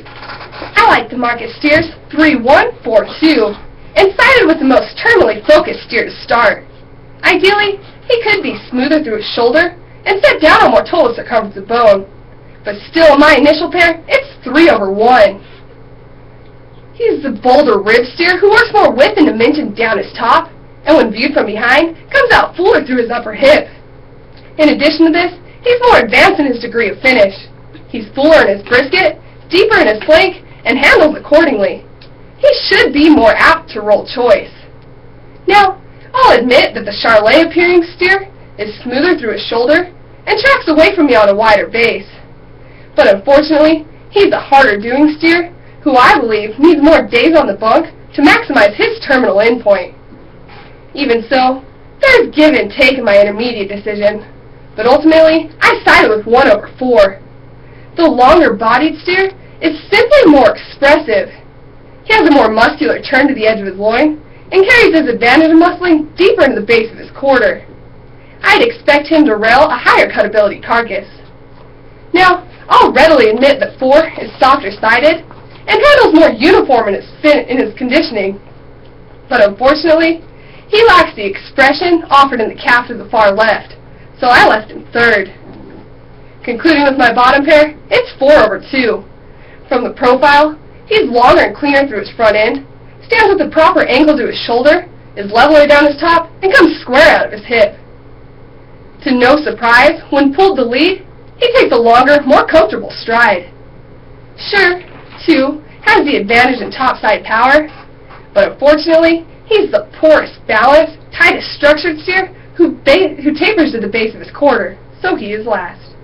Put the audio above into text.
I like to market steers 3-1-4-2 and sided with the most terminally focused steer to start. Ideally, he could be smoother through his shoulder and set down on more total circumference of bone. But still, in my initial pair, it's 3/1. He's the bolder rib steer who works more width and dimension down his top, and when viewed from behind, comes out fuller through his upper hip. In addition to this, he's more advanced in his degree of finish. He's fuller in his brisket, deeper in his flank, and handles accordingly. He should be more apt to roll choice. Now, I'll admit that the Charlet-appearing steer is smoother through his shoulder and tracks away from me on a wider base. But unfortunately, he's a harder-doing steer who I believe needs more days on the bunk to maximize his terminal endpoint. Even so, there's give and take in my intermediate decision, but ultimately, I sided with 1/4. The longer-bodied steer is simply more expressive. He has a more muscular turn to the edge of his loin and carries his advantage of muscling deeper into the base of his quarter. I'd expect him to rail a higher cutability carcass. Now, I'll readily admit that 4 is softer-sided and handles more uniform in his conditioning, but unfortunately, he lacks the expression offered in the calf to the far left, so I left him 3rd. Concluding with my bottom pair, it's 4/2. From the profile, he's longer and cleaner through his front end, stands with the proper angle to his shoulder, is leveler down his top, and comes square out of his hip. To no surprise, when pulled to lead, he takes a longer, more comfortable stride. Sure, too, has the advantage in topside power, but unfortunately, he's the poorest balanced, tightest structured steer who tapers to the base of his quarter, so he is last.